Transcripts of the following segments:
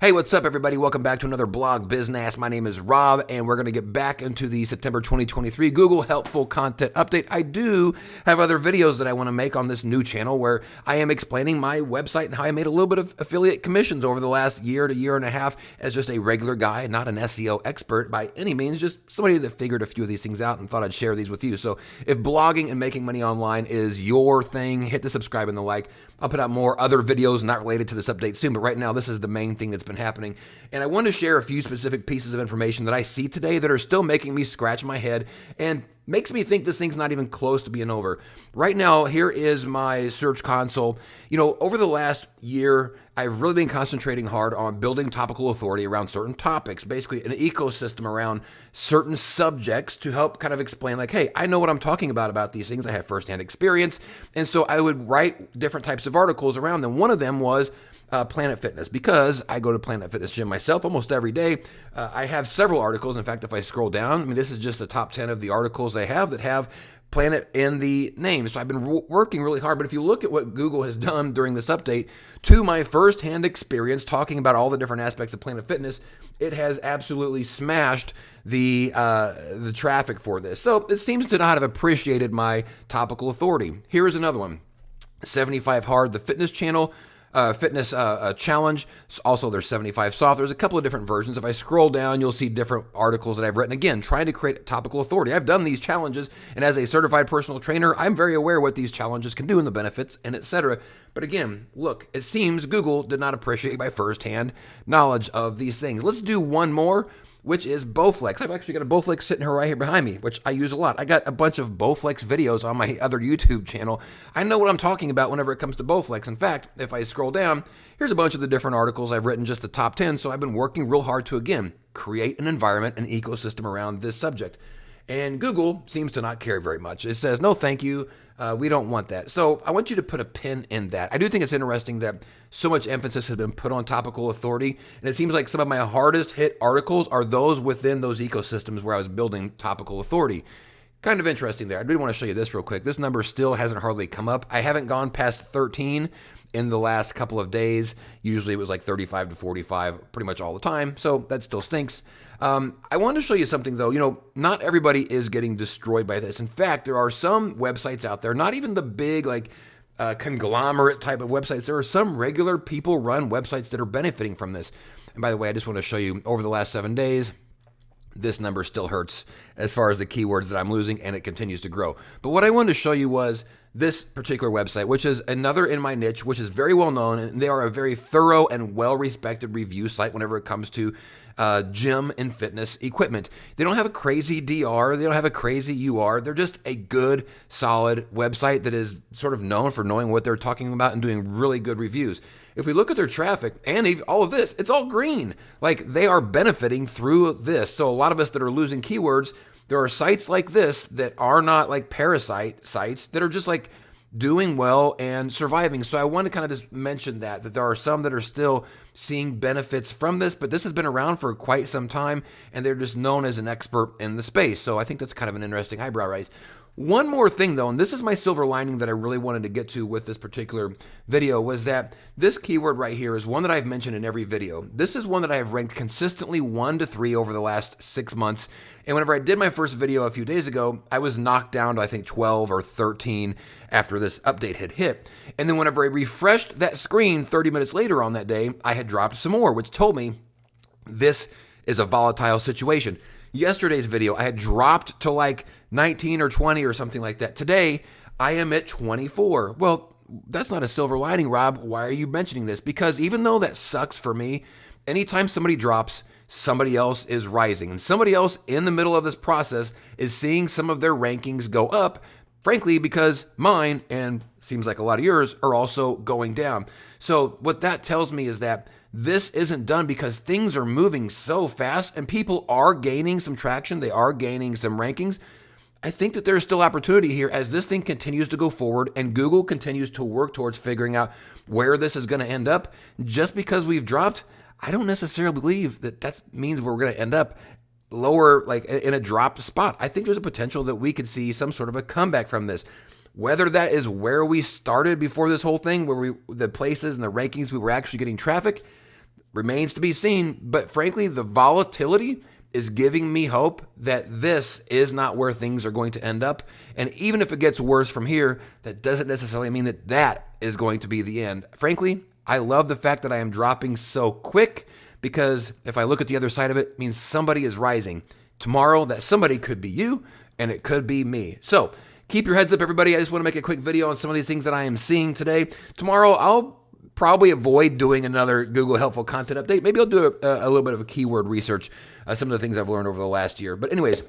Hey, what's up, everybody? Welcome back to another Blog Bizness. My name is Rob, and we're going to get back into the September 2023 Google Helpful Content Update. I do have other videos that I want to make on this new channel where I am explaining my website and how I made a little bit of affiliate commissions over the last year to year and a half as just a regular guy, not an SEO expert by any means, just somebody that figured a few of these things out and thought I'd share these with you. So if blogging and making money online is your thing, hit the subscribe and the like. I'll put out more other videos not related to this update soon, but right now this is the main thing that's been happening. And I want to share a few specific pieces of information that I see today that are still making me scratch my head and makes me think this thing's not even close to being over. Right now, here is my search console. You know, over the last year, I've really been concentrating hard on building topical authority around certain topics, basically an ecosystem around certain subjects to help kind of explain like, hey, I know what I'm talking about these things. I have firsthand experience. And so I would write different types of articles around them. One of them was Planet Fitness, because I go to Planet Fitness gym myself almost every day. I have several articles. In fact, if I scroll down, I mean, this is just the top 10 of the articles I have that have Planet in the name. So I've been working really hard. But if you look at what Google has done during this update to my firsthand experience talking about all the different aspects of Planet Fitness, it has absolutely smashed the traffic for this. So it seems to not have appreciated my topical authority. Here is another one. 75 Hard, the fitness channel. Fitness challenge. Also, there's 75 soft. There's a couple of different versions. If I scroll down, you'll see different articles that I've written. Again, trying to create topical authority. I've done these challenges, and as a certified personal trainer, I'm very aware what these challenges can do and the benefits, and etc. But again, look, it seems Google did not appreciate my firsthand knowledge of these things. Let's do one more, which is Bowflex. I've actually got a Bowflex sitting here right here behind me, which I use a lot. I got a bunch of Bowflex videos on my other YouTube channel. I know what I'm talking about whenever it comes to Bowflex. In fact, if I scroll down, here's a bunch of the different articles I've written, just the top 10. So I've been working real hard to, again, create an environment, an ecosystem around this subject. And Google seems to not care very much. It says, no, thank you. We don't want that. So I want you to put a pin in that. I do think it's interesting that so much emphasis has been put on topical authority. And it seems like some of my hardest hit articles are those within those ecosystems where I was building topical authority. Kind of interesting there. I do want to show you this real quick. This number still hasn't hardly come up. I haven't gone past 13 in the last couple of days. Usually it was like 35 to 45 pretty much all the time. So that still stinks. I wanted to show you something though. You know, not everybody is getting destroyed by this. In fact, there are some websites out there, not even the big like conglomerate type of websites. There are some regular people run websites that are benefiting from this. And by the way, I just want to show you over the last 7 days, this number still hurts as far as the keywords that I'm losing, and it continues to grow. But what I wanted to show you was this particular website, which is another in my niche, which is very well known, and they are a very thorough and well-respected review site whenever it comes to gym and fitness equipment. They don't have a crazy DR, they don't have a crazy UR, they're just a good, solid website that is sort of known for knowing what they're talking about and doing really good reviews. If we look at their traffic and all of this, it's all green. Like they are benefiting through this. So a lot of us that are losing keywords, there are sites like this that are not like parasite sites that are just like doing well and surviving. So I want to kind of just mention that there are some that are still seeing benefits from this, but this has been around for quite some time and they're just known as an expert in the space. So I think that's kind of an interesting eyebrow raise. One more thing though, and this is my silver lining that I really wanted to get to with this particular video, was that this keyword right here is one that I've mentioned in every video. This is one that I have ranked consistently 1 to 3 over the last 6 months. And whenever I did my first video a few days ago, I was knocked down to I think 12 or 13 after this update had hit. And then whenever I refreshed that screen 30 minutes later on that day, I had dropped some more, which told me this is a volatile situation. Yesterday's video, I had dropped to like 19 or 20 or something like that. Today, I am at 24. Well, that's not a silver lining, Rob. Why are you mentioning this? Because even though that sucks for me, anytime somebody drops, somebody else is rising. And somebody else in the middle of this process is seeing some of their rankings go up, frankly, because mine, and seems like a lot of yours, are also going down. So what that tells me is that this isn't done because things are moving so fast and people are gaining some traction. They are gaining some rankings. I think that there's still opportunity here as this thing continues to go forward and Google continues to work towards figuring out where this is going to end up. Just because we've dropped, I don't necessarily believe that means we're going to end up lower, like in a dropped spot. I think there's a potential that we could see some sort of a comeback from this. Whether that is where we started before this whole thing, where the places and the rankings we were actually getting traffic, remains to be seen. But frankly, the volatility is giving me hope that this is not where things are going to end up. And even if it gets worse from here, that doesn't necessarily mean that that is going to be the end. Frankly, I love the fact that I am dropping so quick, because if I look at the other side of it, it means somebody is rising. Tomorrow, that somebody could be you, and it could be me. So keep your heads up, everybody. I just want to make a quick video on some of these things that I am seeing today. Tomorrow, I'll probably avoid doing another Google Helpful Content update. Maybe I'll do a little bit of a keyword research, some of the things I've learned over the last year. But anyways,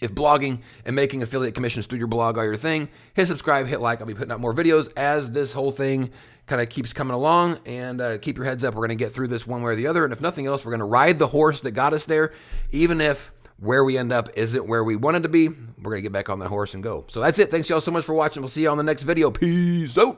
if blogging and making affiliate commissions through your blog are your thing, hit subscribe, hit like. I'll be putting out more videos as this whole thing kind of keeps coming along. And keep your heads up. We're going to get through this one way or the other. And if nothing else, we're going to ride the horse that got us there. Even if where we end up isn't where we wanted to be, we're going to get back on that horse and go. So that's it. Thanks y'all so much for watching. We'll see you on the next video. Peace out.